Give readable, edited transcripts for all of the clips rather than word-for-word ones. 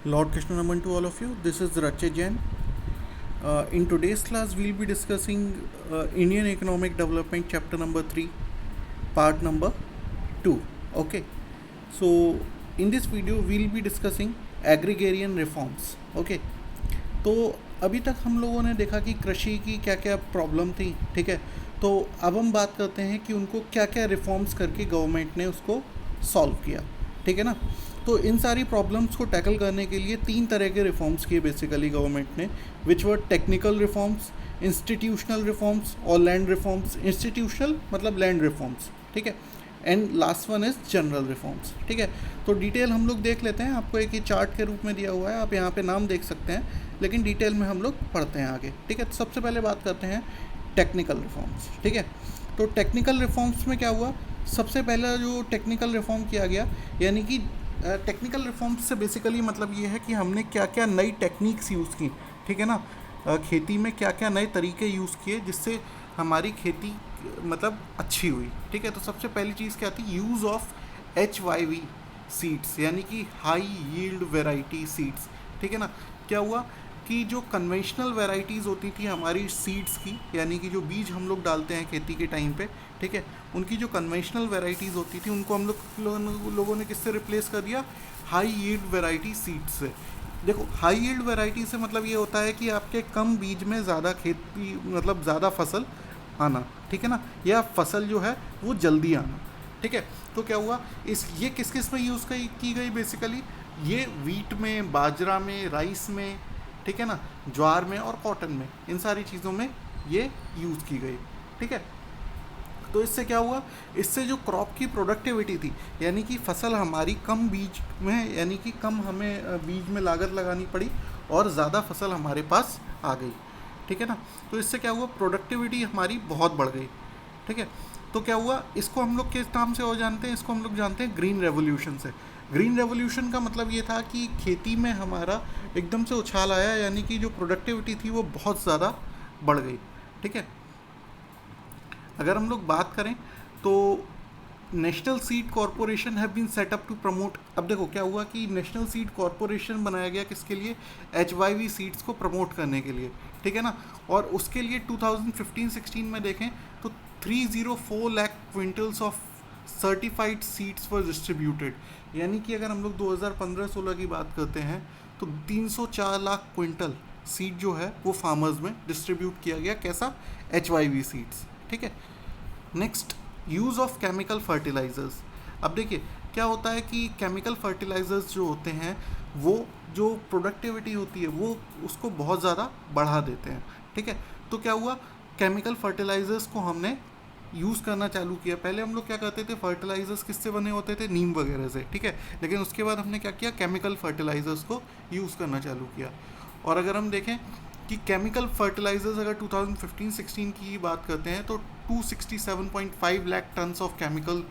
Lord Krishna Naman to all of you. This is Rache Jain. In today's class, we'll be discussing Indian Economic Development, chapter number 3, part number 2. Okay. So, in this video, we'll be discussing agrarian reforms. Okay. तो अभी तक हम लोगों ने देखा कि कृषि की क्या क्या प्रॉब्लम थी, ठीक है। तो अब हम बात करते हैं कि उनको क्या क्या रिफॉर्म्स करके गवर्नमेंट ने उसको सॉल्व किया, ठीक है ना। तो इन सारी प्रॉब्लम्स को टैकल करने के लिए 3 तरह के रिफॉर्म्स किए बेसिकली गवर्नमेंट ने, विच वर टेक्निकल रिफॉर्म्स, इंस्टीट्यूशनल रिफॉर्म्स और लैंड रिफॉर्म्स। इंस्टीट्यूशनल मतलब लैंड रिफॉर्म्स, ठीक है, and last one is general reforms, ठीक है। तो डिटेल हम लोग देख लेते हैं, आपको एक ही चार्ट के रूप में दिया हुआ है, आप यहाँ पे नाम देख सकते हैं, लेकिन डिटेल में हम लोग पढ़ते हैं आगे, ठीक है। तो सबसे पहले बात करते हैं टेक्निकल रिफॉर्म्स, ठीक है। तो टेक्निकल रिफॉर्म्स में क्या हुआ, सबसे पहला जो टेक्निकल रिफॉर्म किया गया, यानी कि टेक्निकल रिफॉर्म्स से बेसिकली मतलब ये है कि हमने क्या क्या नई टेक्निक्स यूज़ की, ठीक है ना। खेती में क्या क्या नए तरीके यूज़ किए जिससे हमारी खेती मतलब अच्छी हुई, ठीक है। तो सबसे पहली चीज़ क्या थी, यूज़ ऑफ HYV सीड्स, यानी कि हाई यील्ड वेराइटी सीड्स, ठीक है ना। क्या हुआ कि जो कन्वेंशनल वेराइटीज़ होती थी हमारी सीड्स की, यानी कि जो बीज हम लोग डालते हैं खेती के टाइम पे, ठीक है, उनकी जो कन्वेंशनल वेराइटीज़ होती थी उनको हम लोगों ने किससे रिप्लेस कर दिया, हाई यील्ड वेराइटी सीड्स से। देखो, हाई यील्ड वेराइटी से मतलब ये होता है कि आपके कम बीज में ज़्यादा खेती मतलब ज़्यादा फसल आना, ठीक है ना, या फसल जो है वो जल्दी आना, ठीक है। तो क्या हुआ, ये किस किस में यूज़ की गई बेसिकली, ये वीट में, बाजरा में, राइस में, ठीक है ना, ज्वार में और कॉटन में, इन सारी चीज़ों में ये यूज़ की गई, ठीक है। तो इससे क्या हुआ, इससे जो क्रॉप की प्रोडक्टिविटी थी, यानी कि फसल हमारी कम बीज में, यानी कि कम हमें बीज में लागत लगानी पड़ी और ज़्यादा फसल हमारे पास आ गई, ठीक है ना। तो इससे क्या हुआ, प्रोडक्टिविटी हमारी बहुत बढ़ गई, ठीक है। तो क्या हुआ, इसको हम लोग किस नाम से और जानते हैं, इसको हम लोग जानते हैं ग्रीन रेवोल्यूशन से। ग्रीन रेवोल्यूशन का मतलब ये था कि खेती में हमारा एकदम से उछाल आया, यानी कि जो प्रोडक्टिविटी थी वो बहुत ज़्यादा बढ़ गई, ठीक है। अगर हम लोग बात करें तो national seed corporation have been set up to promote. अब देखो क्या हुआ कि नेशनल सीड कॉरपोरेशन बनाया गया किसके लिए, HYV सीड्स को प्रमोट करने के लिए, ठीक है ना। और उसके लिए 2015-16 में देखें तो 304 lakh quintals of certified seeds for distributed, यानी कि अगर हम लोग 2015-16 की बात करते हैं तो 304 लाख क्विंटल सीड जो है वो फार्मर्स में डिस्ट्रीब्यूट किया गया, कैसा, HYV सीड्स, ठीक है। Next, use of chemical fertilisers. अब देखिए क्या होता है कि केमिकल फर्टिलाइजर्स जो होते हैं वो जो प्रोडक्टिविटी होती है वो उसको बहुत ज़्यादा बढ़ा देते हैं, ठीक है। तो क्या हुआ, केमिकल फर्टिलाइजर्स को हमने यूज़ करना चालू किया। पहले हम लोग क्या करते थे, फर्टिलाइजर्स किससे बने होते थे, नीम वगैरह से, ठीक है, लेकिन उसके बाद हमने क्या किया, केमिकल फर्टिलाइजर्स को यूज़ करना चालू किया। और अगर हम देखें कि केमिकल फर्टिलाइजर्स अगर 2015-16 की बात करते हैं तो 267.5 lakh tonnes of chemical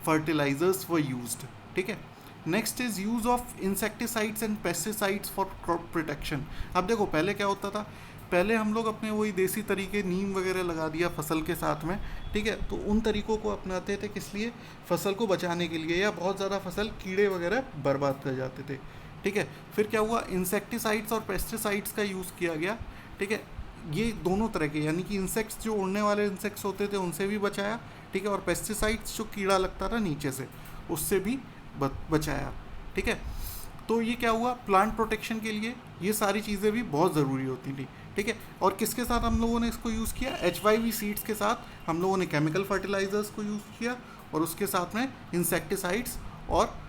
fertilisers were used, ठीक है। Next is use of insecticides and pesticides for crop protection. अब देखो पहले क्या होता था, पहले हम लोग अपने वही देसी तरीके नीम वगैरह लगा दिया फसल के साथ में, ठीक है, तो उन तरीकों को अपनाते थे किस लिए, फसल को बचाने के लिए, या बहुत ज़्यादा फसल कीड़े वगैरह बर्बाद कर जाते थे, ठीक है। फिर क्या हुआ, इंसेक्टिसाइड्स और पेस्टिसाइड्स का यूज़ किया गया, ठीक है, ये दोनों तरह के, यानी कि इंसेक्ट्स जो उड़ने वाले इंसेक्ट्स होते थे उनसे भी बचाया, ठीक है, और पेस्टिसाइड्स जो कीड़ा लगता था नीचे से उससे भी बचाया, ठीक है। तो ये क्या हुआ, प्लांट प्रोटेक्शन के लिए ये सारी चीज़ें भी बहुत ज़रूरी होती थी, ठीक है। और किसके साथ हम लोगों ने इसको यूज़ किया, HYV सीड्स के साथ हम लोगों ने केमिकल फर्टिलाइजर्स को यूज़ किया और उसके साथ में इंसेक्टिसाइड्स और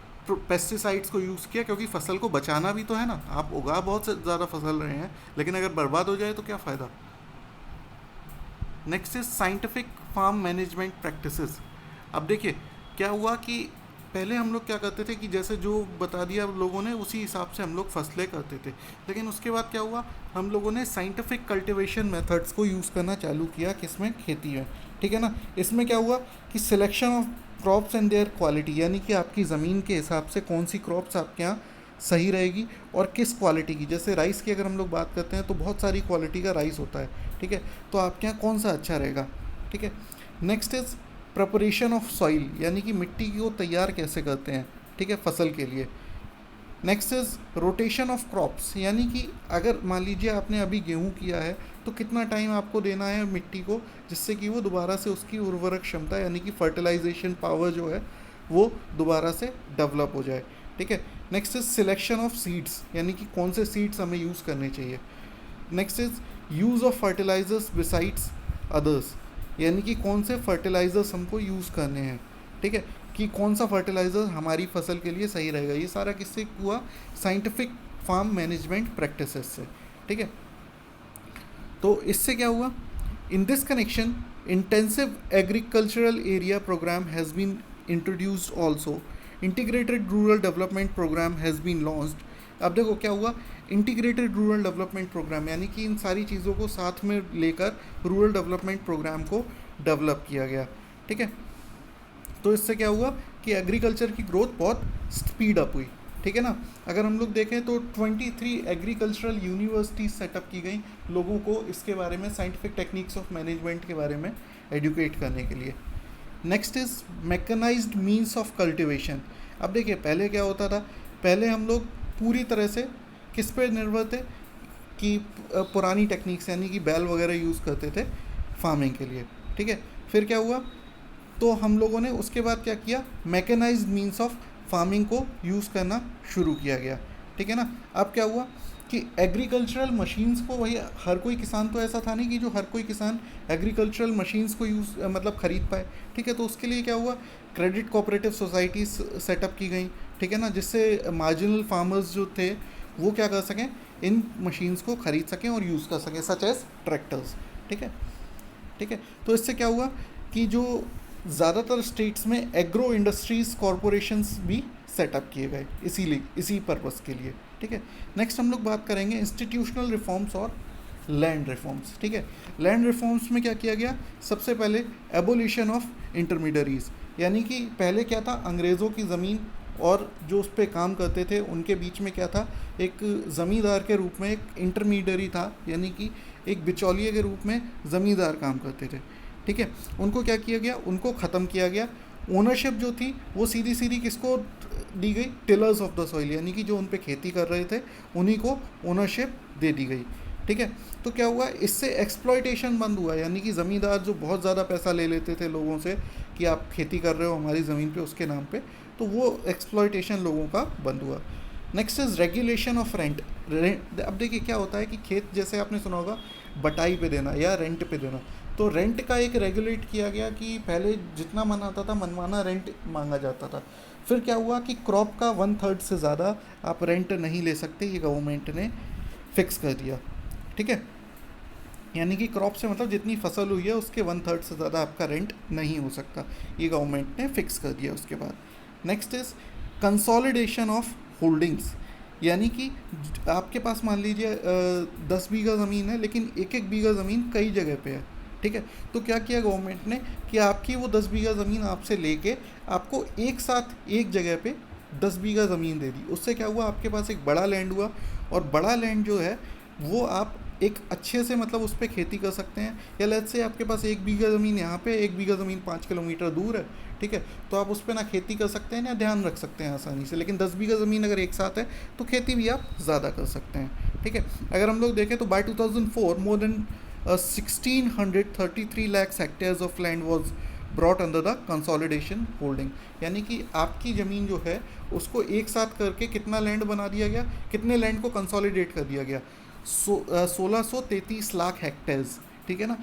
पेस्टिसाइड्स को यूज़ किया, क्योंकि फसल को बचाना भी तो है ना, आप उगा बहुत ज़्यादा फसल रहे हैं लेकिन अगर बर्बाद हो जाए तो क्या फ़ायदा। Next is scientific farm management practices. अब देखिए क्या हुआ कि पहले हम लोग क्या करते थे कि जैसे जो बता दिया लोगों ने उसी हिसाब से हम लोग फसलें करते थे, लेकिन उसके बाद क्या हुआ, हम लोगों ने साइंटिफिक कल्टीवेशन मेथड्स को यूज़ करना चालू किया, किसमें, खेती में, ठीक है ना। इसमें क्या हुआ कि selection of crops and there quality, यानी कि आपकी ज़मीन के हिसाब से कौन सी क्रॉप्स आपके यहाँ सही रहेगी और किस क्वालिटी की, जैसे राइस की अगर हम लोग बात करते हैं तो बहुत सारी क्वालिटी का राइस होता है, ठीक है, तो आपके यहाँ कौन सा अच्छा रहेगा, ठीक है। Next is preparation of soil, यानी कि मिट्टी को तैयार कैसे करते हैं, ठीक है, फसल के लिए। Next is rotation of crops, यानी कि अगर मान लीजिए आपने अभी गेहूँ किया है तो कितना टाइम आपको देना है मिट्टी को जिससे कि वो दोबारा से उसकी उर्वरक क्षमता यानी कि फर्टिलाइजेशन पावर जो है वो दोबारा से डेवलप हो जाए, ठीक है। Next is selection of seeds, यानी कि कौन से सीड्स हमें यूज़ करने चाहिए। Next is use of fertilisers besides others, यानी कि कौन से फर्टिलाइजर्स हमको यूज़ करने हैं, ठीक है, कि कौन सा फर्टिलाइज़र हमारी फसल के लिए सही रहेगा। ये सारा किससे हुआ, साइंटिफिक फार्म मैनेजमेंट प्रैक्टिसेस से, ठीक है। तो इससे क्या हुआ, in this connection intensive agricultural area programme has been introduced also, integrated rural development programme has been launched. अब देखो क्या हुआ, इंटीग्रेटेड रूरल डेवलपमेंट प्रोग्राम यानी कि इन सारी चीज़ों को साथ में लेकर रूरल डेवलपमेंट प्रोग्राम को डेवलप किया गया, ठीक है। तो इससे क्या हुआ कि एग्रीकल्चर की ग्रोथ बहुत स्पीड अप हुई, ठीक है ना। अगर हम लोग देखें तो 23 एग्रीकल्चरल यूनिवर्सिटीज सेटअप की गई लोगों को इसके बारे में, साइंटिफिक टेक्निक्स ऑफ मैनेजमेंट के बारे में एजुकेट करने के लिए। Next is mechanised means of cultivation. अब देखिए पहले क्या होता था, पहले हम लोग पूरी तरह से किस पे निर्भर थे कि पुरानी टेक्निक्स यानी कि बैल वगैरह यूज़ करते थे फार्मिंग के लिए, ठीक है। फिर क्या हुआ, तो हम लोगों ने उसके बाद क्या किया, मैकेनाइज्ड मीन्स ऑफ फार्मिंग को यूज़ करना शुरू किया गया, ठीक है ना। अब क्या हुआ कि एग्रीकल्चरल मशीन्स को, वही हर कोई किसान तो ऐसा था नहीं कि जो हर कोई किसान एग्रीकल्चरल मशीन्स को यूज़ मतलब ख़रीद पाए, ठीक है। तो उसके लिए क्या हुआ, क्रेडिट कोऑपरेटिव सोसाइटीज़ सेटअप की गई, ठीक है ना, जिससे मार्जिनल फार्मर्स जो थे वो क्या कर सकें, इन मशीन्स को ख़रीद सकें और यूज़ कर सकें, सच एज ट्रैक्टर्स, ठीक है, ठीक है। तो इससे क्या हुआ कि जो ज़्यादातर स्टेट्स में एग्रो इंडस्ट्रीज़ कॉरपोरेशंस भी सेटअप किए गए इसीलिए, इसी पर्पस के लिए, ठीक है। नेक्स्ट हम लोग बात करेंगे इंस्टीट्यूशनल रिफॉर्म्स और लैंड रिफॉर्म्स, ठीक है। लैंड रिफॉर्म्स में क्या किया गया, सबसे पहले एबोलिशन ऑफ इंटरमीडियरीज, यानी कि पहले क्या था, अंग्रेज़ों की ज़मीन और जो उस पर काम करते थे उनके बीच में क्या था, एक ज़मींदार के रूप में एक इंटरमीडियरी था, यानी कि एक बिचौलिए के रूप में ज़मींदार काम करते थे, ठीक है। उनको क्या किया गया, उनको ख़त्म किया गया। ओनरशिप जो थी वो सीधी सीधी किसको दी गई, टिलर्स ऑफ द सॉइल, यानी कि जो उन पे खेती कर रहे थे उन्हीं को ओनरशिप दे दी गई, ठीक है। तो क्या हुआ, इससे एक्सप्लॉयटेशन बंद हुआ, यानी कि ज़मींदार जो बहुत ज़्यादा पैसा ले लेते थे लोगों से कि आप खेती कर रहे हो हमारी ज़मीन पे उसके नाम पे, तो वो एक्सप्लॉयटेशन लोगों का बंद हुआ। Next is regulation of rent. अब देखिए क्या होता है कि खेत जैसे आपने सुना होगा बटाई पे देना या रेंट पे देना, तो रेंट का एक रेगुलेट किया गया कि पहले जितना मन आता था मनमाना रेंट मांगा जाता था। फिर क्या हुआ कि क्रॉप का 1/3 से ज़्यादा आप रेंट नहीं ले सकते, ये गवर्नमेंट ने फिक्स कर दिया, ठीक है। यानी कि क्रॉप से मतलब जितनी फसल हुई है उसके 1/3 से ज़्यादा आपका रेंट नहीं हो सकता, ये गवर्नमेंट ने फिक्स कर दिया उसके बाद। Next is consolidation of holdings, यानी कि आपके पास मान लीजिए 10 बीघा ज़मीन है लेकिन एक एक बीघा ज़मीन कई जगह पे है, ठीक है। तो क्या किया गवर्नमेंट ने कि आपकी वो 10 बीघा ज़मीन आपसे लेके आपको एक साथ एक जगह पे 10 बीघा ज़मीन दे दी। उससे क्या हुआ, आपके पास एक बड़ा लैंड हुआ, और बड़ा लैंड जो है वो आप एक अच्छे से मतलब उस पर खेती कर सकते हैं। या लेट्स से आपके पास 1 बीघा ज़मीन यहाँ पे, 1 बीघा ज़मीन 5 किलोमीटर दूर है, ठीक है। तो आप उस पर ना खेती कर सकते हैं ना ध्यान रख सकते हैं आसानी से, लेकिन 10 बीघा ज़मीन अगर एक साथ है तो खेती भी आप ज़्यादा कर सकते हैं, ठीक है। अगर हम लोग देखें तो by 2004 more than 1633 lakhs hectares of land was brought under the consolidation holding, यानी कि आपकी ज़मीन जो है उसको एक साथ करके कितना लैंड बना दिया गया, कितने लैंड को कंसोलिडेट कर दिया गया, 1633 लाख हेक्टेयर्स, ठीक है ना।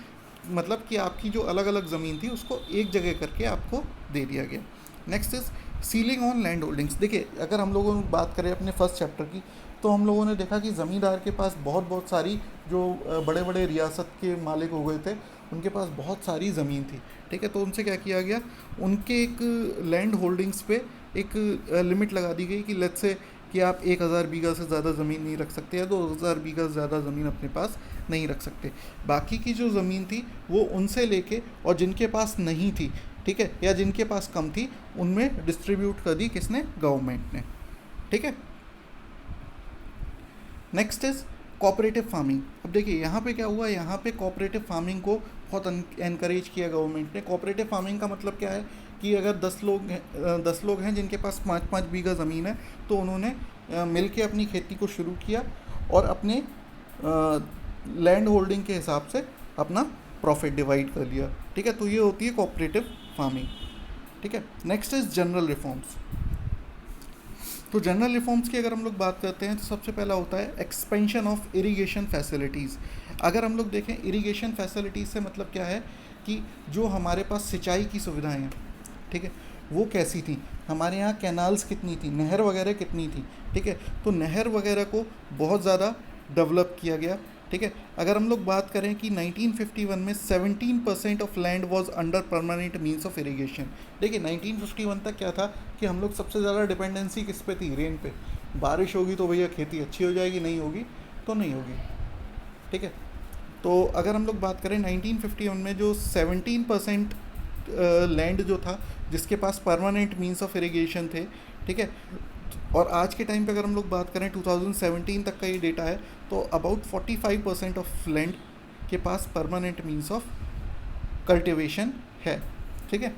मतलब कि आपकी जो अलग अलग ज़मीन थी उसको एक जगह करके आपको दे दिया गया। Next is ceiling on land holdings. देखिए अगर हम लोगों बात करें अपने फर्स्ट चैप्टर की, तो हम लोगों ने देखा कि ज़मींदार के पास बहुत सारी जो बड़े बड़े रियासत के मालिक हो गए थे उनके पास बहुत सारी ज़मीन थी, ठीक है। तो उनसे क्या किया गया, उनके एक लैंड होल्डिंग्स पे एक लिमिट लगा दी गई कि लेट्स से कि आप 1000 बीघा से ज़्यादा ज़मीन नहीं रख सकते या 2000 बीघा से ज़्यादा ज़मीन अपने पास नहीं रख सकते। बाकी की जो ज़मीन थी वो उनसे लेके और जिनके पास नहीं थी, ठीक है, या जिनके पास कम थी उनमें डिस्ट्रीब्यूट कर दी किसने, गवर्नमेंट ने, ठीक है। Next is cooperative farming. अब देखिए यहाँ पे क्या हुआ, यहाँ पे कोऑपरेटिव फार्मिंग को बहुत एनकरेज किया गवर्नमेंट ने। कोऑपरेटिव फार्मिंग का मतलब क्या है कि अगर 10 लोग हैं जिनके पास 5-5 बीघा ज़मीन है, तो उन्होंने मिल के अपनी खेती को शुरू किया और अपने लैंड होल्डिंग के हिसाब से अपना प्रॉफिट डिवाइड कर लिया। ठीक है, तो ये होती है कोऑपरेटिव फार्मिंग। ठीक है, नेक्स्ट इज जनरल रिफॉर्म्स। तो जनरल रिफॉर्म्स की अगर हम लोग बात करते हैं तो सबसे पहला होता है एक्सपेंशन ऑफ इरिगेशन फैसिलिटीज़। अगर हम लोग देखें इरिगेशन फैसिलिटीज़ से मतलब क्या है कि जो हमारे पास सिंचाई की सुविधाएं हैं, ठीक है, वो कैसी थी, हमारे यहाँ कैनाल्स कितनी थी, नहर वगैरह कितनी थी। ठीक है, तो नहर वगैरह को बहुत ज़्यादा डेवलप किया गया। ठीक है, अगर हम लोग बात करें कि 1951 में 17% of land was under permanent means of irrigation. देखिए 1951 तक क्या था कि हम लोग सबसे ज़्यादा डिपेंडेंसी किस पे थी, रेन पे। बारिश होगी तो भैया खेती अच्छी हो जाएगी, नहीं होगी तो नहीं होगी। ठीक है, तो अगर हम लोग बात करें 1951 में जो 17% लैंड जो था जिसके पास परमानेंट मींस ऑफ इरिगेशन थे, ठीक है, और आज के टाइम पे अगर हम लोग बात करें 2017 तक का ये डेटा है, तो अबाउट 45% ऑफ लैंड के पास परमानेंट मींस ऑफ कल्टिवेशन है। ठीक है,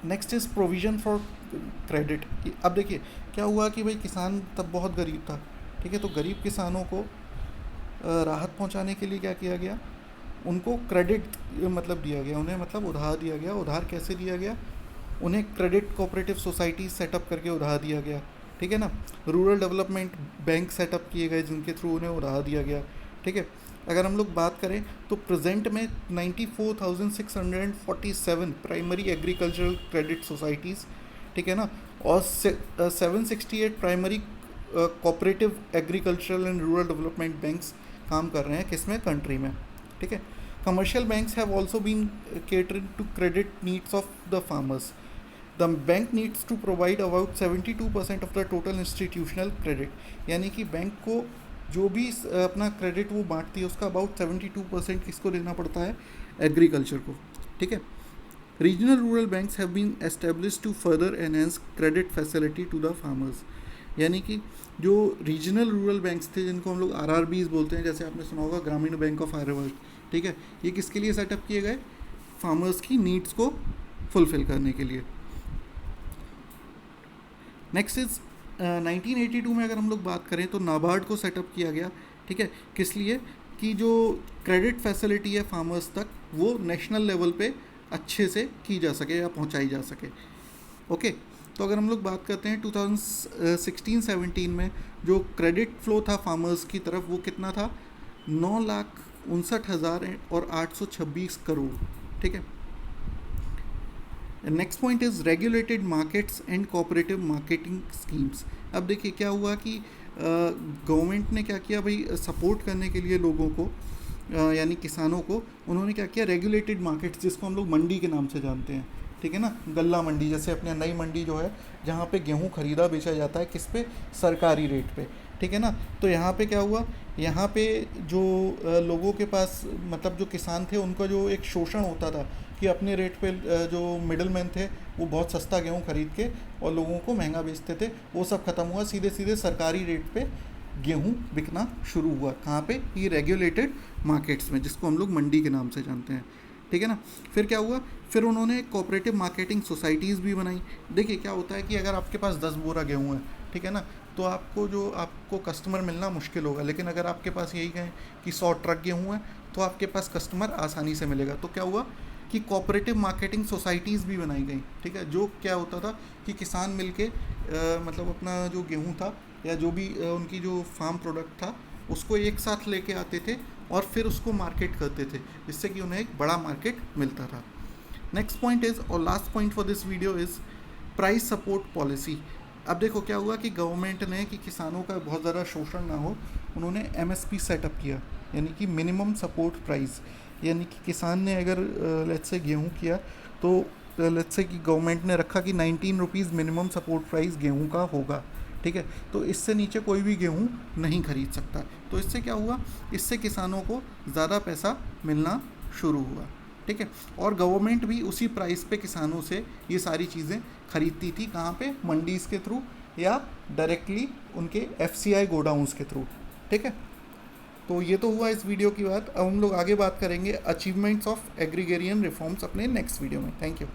next is provision for credit. अब देखिए क्या हुआ कि भाई किसान तब बहुत गरीब था। ठीक है, तो गरीब किसानों को राहत पहुंचाने के लिए क्या किया गया, उनको क्रेडिट मतलब दिया गया, उन्हें मतलब उधार दिया गया। उधार कैसे दिया गया, उन्हें क्रेडिट कोऑपरेटिव सोसाइटी सेटअप करके उधार दिया गया। ठीक है ना, रूरल डेवलपमेंट बैंक सेटअप किए गए जिनके थ्रू उन्हें उधार दिया गया। ठीक है, अगर हम लोग बात करें तो प्रेजेंट में 94,647 प्राइमरी एग्रीकल्चरल क्रेडिट सोसाइटीज़, ठीक है ना, और 768 primary cooperative agricultural and rural development banks काम कर रहे हैं किसमें, कंट्री में। ठीक है, commercial banks have also been catering to credit needs of the farmers. The bank needs to provide about 72% of the total institutional credit. यानी कि बैंक को जो भी अपना क्रेडिट वो बांटती है उसका अबाउट 72% किसको देना पड़ता है, एग्रीकल्चर को। ठीक है, regional rural banks have been established to further enhance credit facility to the farmers. यानी कि जो रीजनल रूरल बैंक्स थे जिनको हम लोग RRBs बोलते हैं, जैसे आपने सुना होगा ग्रामीण बैंक ऑफ आर्यावर्त, ठीक है, ये किसके लिए सेटअप किए गए, फार्मर्स की नीड्स को फुलफिल करने के लिए। नेक्स्ट इज 1982 में अगर हम लोग बात करें तो नाबार्ड को सेटअप किया गया। ठीक है, किस लिए, कि जो क्रेडिट फैसिलिटी है फार्मर्स तक वो नेशनल लेवल पे अच्छे से की जा सके या पहुंचाई जा सके। ओके, तो अगर हम लोग बात करते हैं 2016-17 में जो क्रेडिट फ्लो था फार्मर्स की तरफ वो कितना था, 9,59,826 करोड़। ठीक है, next point is regulated markets and cooperative marketing schemes. अब देखिए क्या हुआ कि गवर्नमेंट ने क्या किया भाई, सपोर्ट करने के लिए लोगों को यानी किसानों को उन्होंने क्या किया, रेगुलेटेड मार्केट्स जिसको हम लोग मंडी के नाम से जानते हैं, ठीक है ना, गल्ला मंडी, जैसे अपने नई मंडी जो है जहाँ पे गेहूँ खरीदा बेचा जाता है किस पे, सरकारी रेट पे। ठीक है ना, तो यहाँ पे क्या हुआ, यहाँ पे जो लोगों के पास मतलब जो किसान थे उनका जो एक शोषण होता था कि अपने रेट पे जो मिडल मैन थे वो बहुत सस्ता गेहूँ खरीद के और लोगों को महंगा बेचते थे, वो सब खत्म हुआ, सीधे सीधे सरकारी रेट पे गेहूँ बिकना शुरू हुआ। कहाँ पे, ये रेगुलेटेड मार्केट्स में जिसको हम लोग मंडी के नाम से जानते हैं। ठीक है ना, फिर क्या हुआ, फिर उन्होंने कोऑपरेटिव मार्केटिंग सोसाइटीज़ भी बनाई। देखिए क्या होता है कि अगर आपके पास 10 बोरा गेहूँ है, ठीक है ना, तो आपको कस्टमर मिलना मुश्किल होगा, लेकिन अगर आपके पास यही कहें कि 100 ट्रक गेहूँ है तो आपके पास कस्टमर आसानी से मिलेगा। तो क्या हुआ कि कोऑपरेटिव मार्केटिंग सोसाइटीज़ भी बनाई गई। ठीक है, जो क्या होता था कि किसान मिलके मतलब अपना जो गेहूँ था या जो भी उनकी जो फार्म प्रोडक्ट था उसको एक साथ लेके आते थे और फिर उसको मार्केट करते थे, जिससे कि उन्हें एक बड़ा मार्केट मिलता था। नेक्स्ट पॉइंट इज़ और last point for this video is price support policy. अब देखो क्या हुआ कि गवर्नमेंट ने, कि किसानों का बहुत ज़्यादा शोषण ना हो, उन्होंने MSP सेटअप किया, यानी कि मिनिमम सपोर्ट प्राइस। यानी कि किसान ने अगर लेट्स से गेहूँ किया तो लेट्स से कि गवर्नमेंट ने रखा कि 19 रुपीज़ मिनिमम सपोर्ट प्राइस गेहूँ का होगा। ठीक है, तो इससे नीचे कोई भी गेहूँ नहीं खरीद सकता। तो इससे क्या हुआ, इससे किसानों को ज़्यादा पैसा मिलना शुरू हुआ। ठीक है, और गवर्नमेंट भी उसी प्राइस पे किसानों से ये सारी चीज़ें खरीदती थी। कहाँ पे, मंडीज़ के थ्रू या डायरेक्टली उनके FCI गोडाउंस के थ्रू। ठीक है, तो ये तो हुआ इस वीडियो की बात। अब हम लोग आगे बात करेंगे अचीवमेंट्स ऑफ एग्रीगेरियन रिफॉर्म्स अपने नेक्स्ट वीडियो में। Thank you.